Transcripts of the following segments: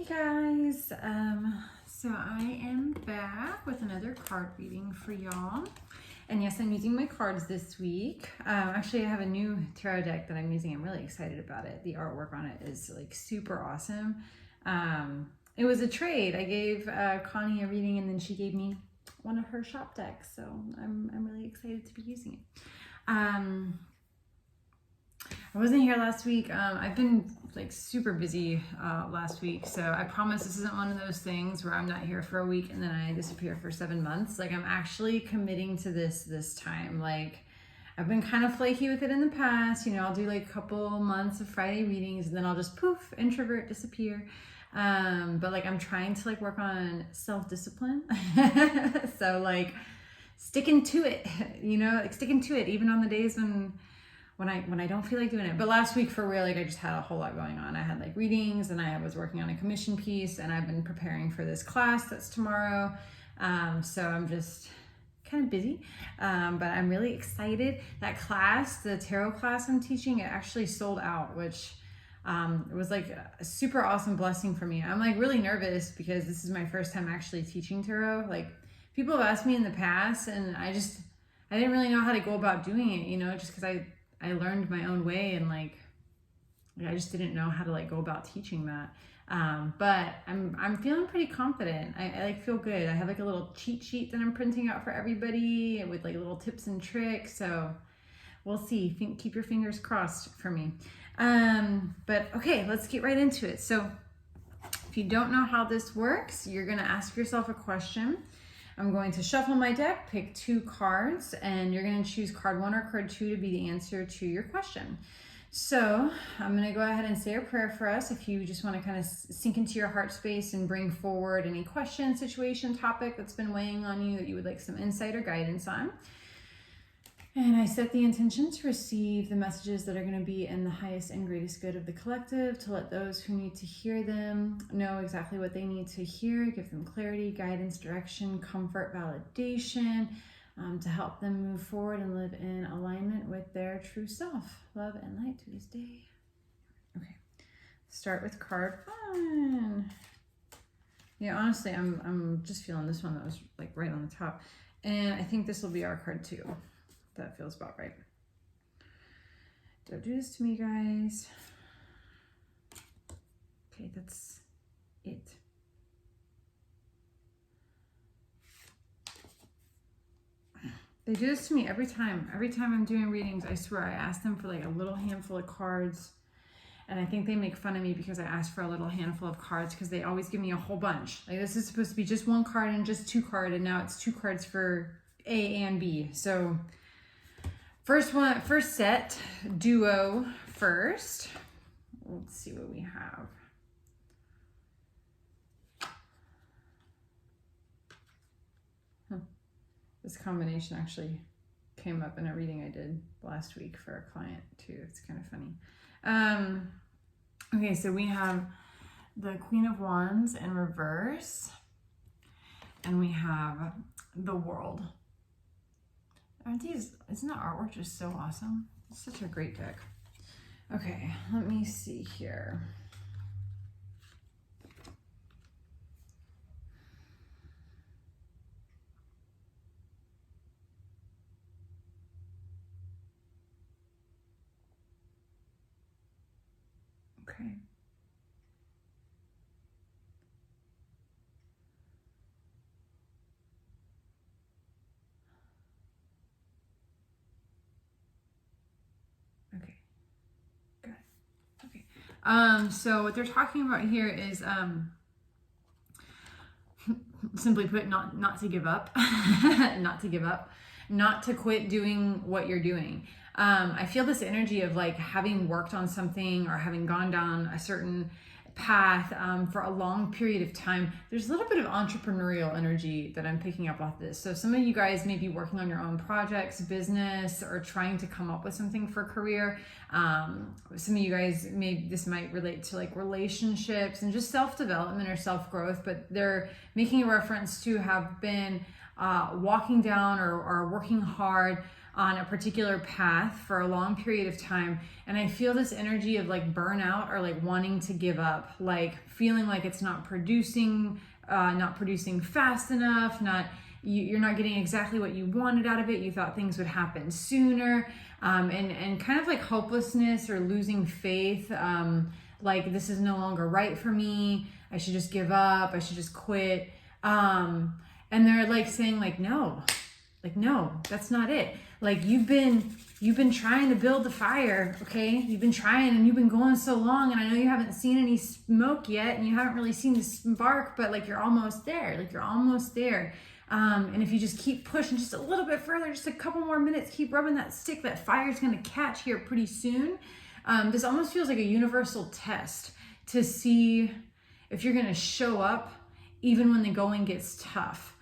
Guys, so I am back with another card reading for y'all. And yes, I'm using my cards this week. Actually, I have a new tarot deck that I'm using. I'm really excited about it. The artwork on it is like super awesome. It was a trade. I gave Connie a reading and then she gave me one of her shop decks. So I'm really excited to be using it. I wasn't here last week. I've been like super busy last week, so I promise this isn't one of those things where I'm not here for a week and then I disappear for 7 months. Like, I'm actually committing to this time. Like, I've been kind of flaky with it in the past. You know, I'll do like a couple months of Friday readings and then I'll just poof, introvert, disappear. But like, I'm trying to like work on self-discipline. So like sticking to it, you know, like sticking to it even on the days when I don't feel like doing it. But last week, for real, like I just had a whole lot going on. I had like readings and I was working on a commission piece and I've been preparing for this class that's tomorrow. So I'm just kind of busy, but I'm really excited. That class, the tarot class I'm teaching, it actually sold out, which it was like a super awesome blessing for me. I'm like really nervous because this is my first time actually teaching tarot. Like, people have asked me in the past and I didn't really know how to go about doing it, you know, just because I learned my own way and like I just didn't know how to like go about teaching that. But I'm feeling pretty confident. I like feel good. I have like a little cheat sheet that I'm printing out for everybody with like little tips and tricks. So we'll see. Keep your fingers crossed for me. But okay, let's get right into it. So if you don't know how this works, you're gonna ask yourself a question. I'm going to shuffle my deck, pick 2 cards, and you're going to choose card 1 or card 2 to be the answer to your question. So I'm going to go ahead and say a prayer for us. If you just want to kind of sink into your heart space and bring forward any question, situation, topic that's been weighing on you that you would like some insight or guidance on. And I set the intention to receive the messages that are going to be in the highest and greatest good of the collective, to let those who need to hear them know exactly what they need to hear, give them clarity, guidance, direction, comfort, validation, to help them move forward and live in alignment with their true self. Love and light to this day. Okay, start with card 1. Yeah, honestly, I'm just feeling this one that was like right on the top. And I think this will be our card 2. That feels about right. Don't do this to me, guys. Okay, that's it. They do this to me every time. Every time I'm doing readings, I swear, I ask them for like a little handful of cards. And I think they make fun of me because I asked for a little handful of cards because they always give me a whole bunch. Like, this is supposed to be just 1 card and just 2 cards, and now it's 2 cards for A and B. So first set, duo first. Let's see what we have. This combination actually came up in a reading I did last week for a client too. It's kind of funny. Okay, so we have the Queen of Wands in reverse, and we have the World. Isn't that artwork just so awesome? It's such a great deck. Okay, let me see here. Okay. Okay. Good. Okay. So what they're talking about here is simply put, not to give up. Not to give up. Not to quit doing what you're doing. I feel this energy of like having worked on something or having gone down a certain path for a long period of time. There's a little bit of entrepreneurial energy that I'm picking up off this. So some of you guys may be working on your own projects, business, or trying to come up with something for career. Some of you guys, this might relate to like relationships and just self-development or self-growth, but they're making a reference to have been walking down or working hard on a particular path for a long period of time, and I feel this energy of like burnout or like wanting to give up, like feeling like it's not producing fast enough, you're not getting exactly what you wanted out of it. You thought things would happen sooner, and kind of like hopelessness or losing faith, like this is no longer right for me. I should just give up. I should just quit. And they're like saying like, no, that's not it. Like you've been trying to build the fire, okay? You've been trying and you've been going so long, and I know you haven't seen any smoke yet and you haven't really seen the spark, but like you're almost there. And if you just keep pushing just a little bit further, just a couple more minutes, keep rubbing that stick, that fire's gonna catch here pretty soon. This almost feels like a universal test to see if you're gonna show up even when the going gets tough.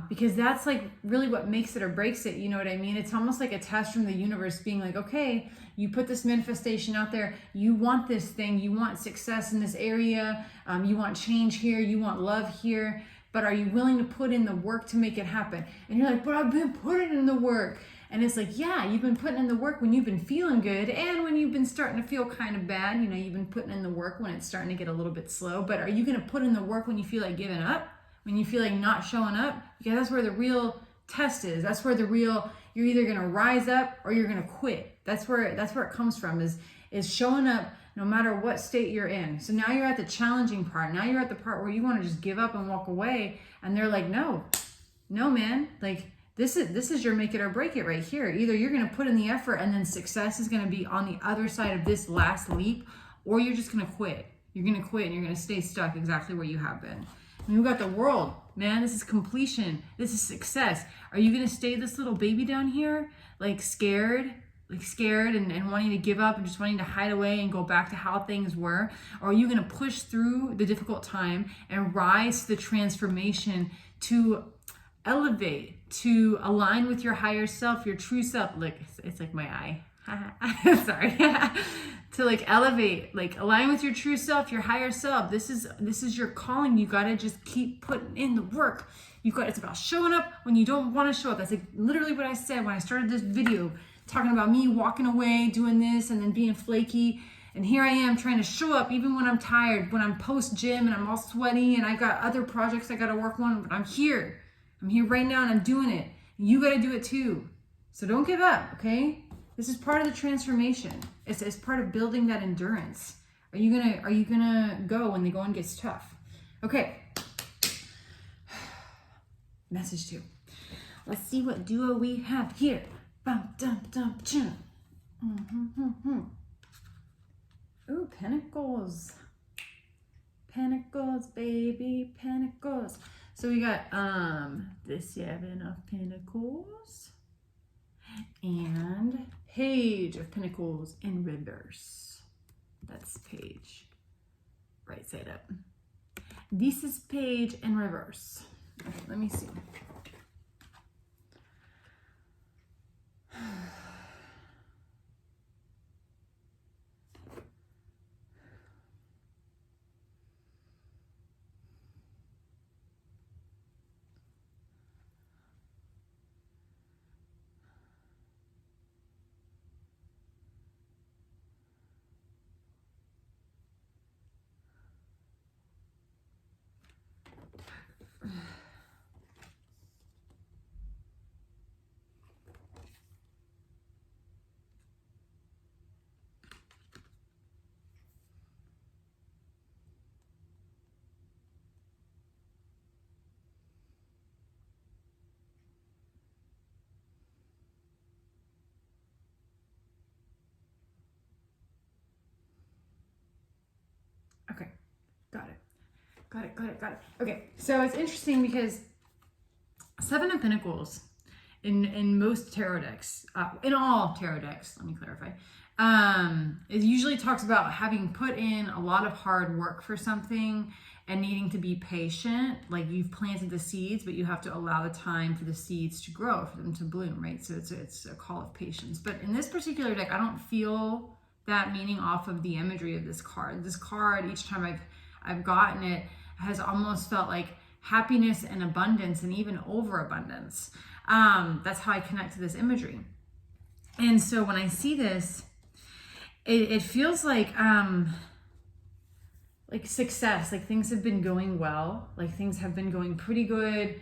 Because that's like really what makes it or breaks it, you know what I mean? It's almost like a test from the universe being like, okay, you put this manifestation out there, you want this thing, you want success in this area, you want change here, you want love here, but are you willing to put in the work to make it happen? And you're like, but I've been putting in the work. And it's like, yeah, you've been putting in the work when you've been feeling good and when you've been starting to feel kind of bad. You know, you've been putting in the work when it's starting to get a little bit slow, but are you going to put in the work when you feel like giving up? When you feel like not showing up? Because that's where the real test is. That's where you're either going to rise up or you're going to quit. That's where it comes from, is showing up no matter what state you're in. So now you're at the challenging part. Now you're at the part where you want to just give up and walk away. And they're like, no, man, like this is your make it or break it right here. Either you're going to put in the effort and then success is going to be on the other side of this last leap, or you're just going to quit. You're going to quit and you're going to stay stuck exactly where you have been. And you got the world, man. This is completion. This is success. Are you going to stay this little baby down here, like scared and wanting to give up and just wanting to hide away and go back to how things were? Or are you going to push through the difficult time and rise to the transformation, to elevate, to align with your higher self, your true self? Like, it's like my eye. Sorry. To like elevate, like align with your true self, your higher self. This is your calling. You got to just keep putting in the work. It's about showing up when you don't want to show up. That's like literally what I said when I started this video, talking about me walking away, doing this, and then being flaky. And here I am trying to show up even when I'm tired, when I'm post gym and I'm all sweaty and I got other projects I got to work on, but I'm here right now and I'm doing it. You got to do it too. So don't give up, okay? This is part of the transformation. It's part of building that endurance. Are you gonna go when the going gets tough? Okay. Message 2. Let's see what duo we have here. Bum, dum, dum, chum. Ooh, Pentacles. Pentacles, baby, Pentacles. So we got the 7 of Pentacles and Page of Pentacles in reverse. That's Page. Right side up. This is Page in reverse. Okay, let me see. Okay, got it. Okay, so it's interesting because 7 of Pentacles in most tarot decks, in all tarot decks, let me clarify, it usually talks about having put in a lot of hard work for something and needing to be patient. Like you've planted the seeds, but you have to allow the time for the seeds to grow, for them to bloom, right? So it's a call of patience. But in this particular deck, I don't feel that meaning off of the imagery of this card. This card, each time I've gotten it, has almost felt like happiness and abundance and even overabundance. That's how I connect to this imagery. And so when I see this, it feels like success, like things have been going well, like things have been going pretty good.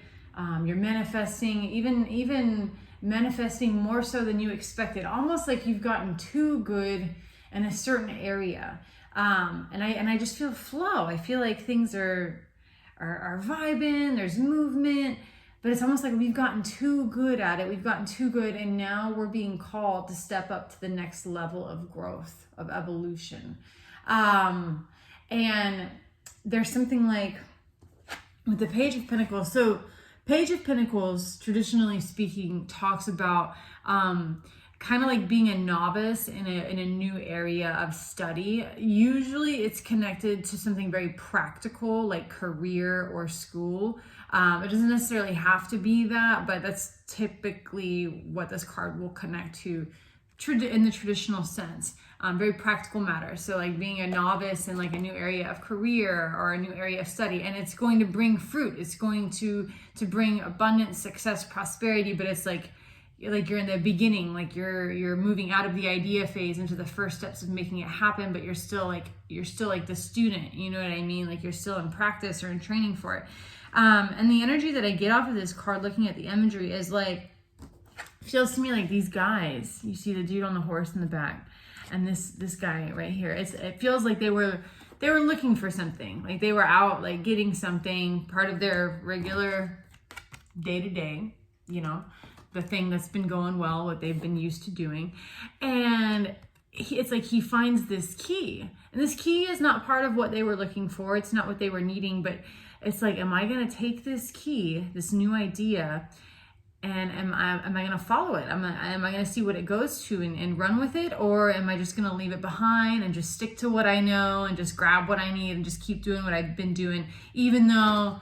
You're manifesting, even manifesting more so than you expected, almost like you've gotten too good in a certain area. And I just feel flow. I feel like things are vibing, there's movement, but it's almost like we've gotten too good at it. We've gotten too good, and now we're being called to step up to the next level of growth, of evolution. And there's something like with the Page of Pentacles. So Page of Pentacles, traditionally speaking, talks about kind of like being a novice in a new area of study. Usually it's connected to something very practical, like career or school. It doesn't necessarily have to be that, but that's typically what this card will connect to in the traditional sense. Very practical matters. So like being a novice in like a new area of career or a new area of study, and it's going to bring fruit. It's going to bring abundance, success, prosperity, but it's like you're in the beginning, like you're moving out of the idea phase into the first steps of making it happen, but you're still like the student, you know what I mean? Like you're still in practice or in training for it. And the energy that I get off of this card, looking at the imagery, is like, feels to me like these guys, you see the dude on the horse in the back, and this guy right here, it feels like they were looking for something, like they were out like getting something, part of their regular day-to-day, you know, the thing that's been going well, what they've been used to doing. And it's like he finds this key, and this key is not part of what they were looking for. It's not what they were needing, but it's like, am I going to take this key, this new idea, and am I going to follow it? Am I going to see what it goes to and run with it? Or am I just going to leave it behind and just stick to what I know and just grab what I need and just keep doing what I've been doing, even though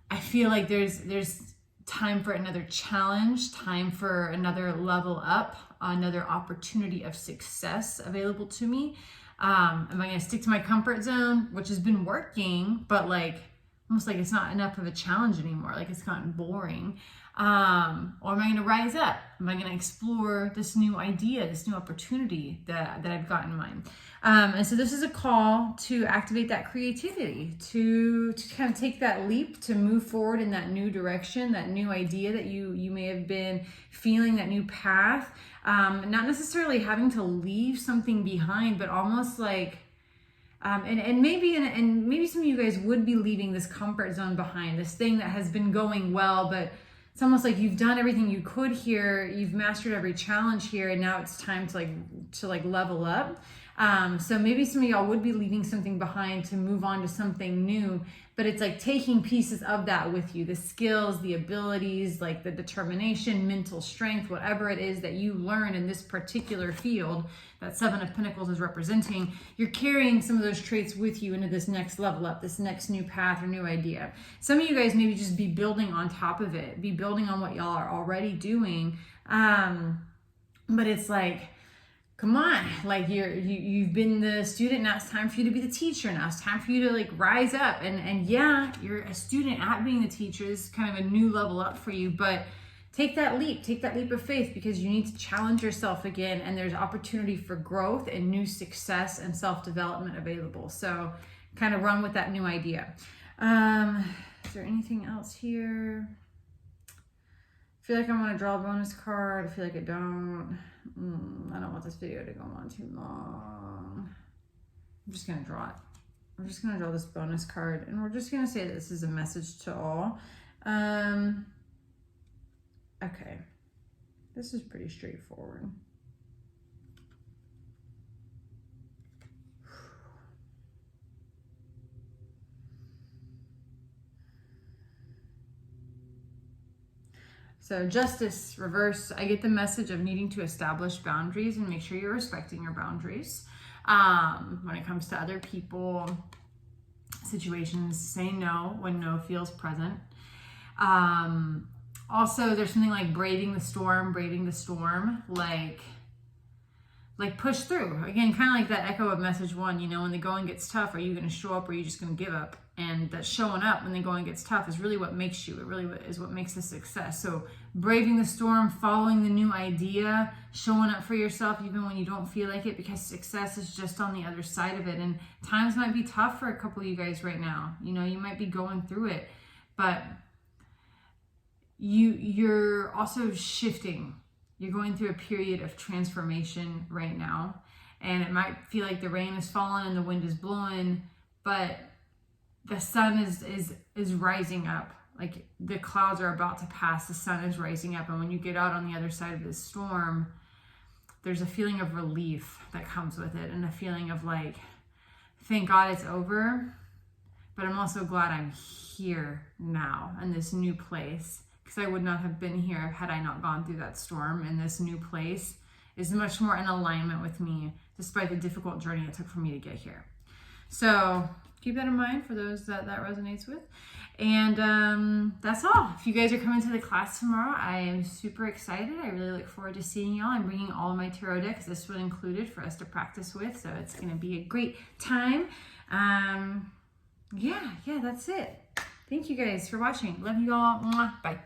I feel like there's time for another challenge, time for another level up, another opportunity of success available to me? Am I going to stick to my comfort zone, which has been working, but like almost like it's not enough of a challenge anymore, like it's gotten boring? Or am I going to rise up? Am I going to explore this new idea, this new opportunity that I've got in mind? And so this is a call to activate that creativity, to kind of take that leap, to move forward in that new direction, that new idea that you may have been feeling, that new path. Not necessarily having to leave something behind, but almost like, and maybe some of you guys would be leaving this comfort zone behind, this thing that has been going well, but it's almost like you've done everything you could here, you've mastered every challenge here, and now it's time to level up. So maybe some of y'all would be leaving something behind to move on to something new, but it's like taking pieces of that with you, the skills, the abilities, like the determination, mental strength, whatever it is that you learn in this particular field that Seven of Pentacles is representing. You're carrying some of those traits with you into this next level up, this next new path or new idea. Some of you guys maybe just be building on top of it, be building on what y'all are already doing. But it's like, come on, like you've been the student, now it's time for you to be the teacher. Now it's time for you to like rise up. And yeah, you're a student at being the teacher. This is kind of a new level up for you, but take that leap of faith, because you need to challenge yourself again, and there's opportunity for growth and new success and self-development available. So kind of run with that new idea. Is there anything else here? I feel like I want to draw a bonus card. I feel like I don't. I don't want this video to go on too long. I'm just going to draw it. I'm just going to draw this bonus card, and we're just going to say this is a message to all. Okay. This is pretty straightforward. So Justice, reverse, I get the message of needing to establish boundaries and make sure you're respecting your boundaries. When it comes to other people, situations, say no when no feels present. Also, there's something like braving the storm, like push through. Again, kind of like that echo of message one, you know, when the going gets tough, are you going to show up or are you just going to give up? and that showing up when the going gets tough is really what makes you. It really is what makes a success. So braving the storm, following the new idea, showing up for yourself even when you don't feel like it, because success is just on the other side of it. And times might be tough for a couple of you guys right now. You know, you might be going through it, but you're also shifting. You're going through a period of transformation right now, and it might feel like the rain is falling and the wind is blowing, but the sun is rising up. Like the clouds are about to pass, the sun is rising up, and when you get out on the other side of this storm, there's a feeling of relief that comes with it, and a feeling of like, thank God it's over, but I'm also glad I'm here now in this new place, because I would not have been here had I not gone through that storm. And this new place is much more in alignment with me, despite the difficult journey it took for me to get here. So keep that in mind for those that resonates with. And that's all. If you guys are coming to the class tomorrow, I am super excited. I really look forward to seeing y'all. I'm bringing all of my tarot decks, this one included, for us to practice with. So it's going to be a great time. Yeah, that's it. Thank you guys for watching. Love you all. Mwah. Bye.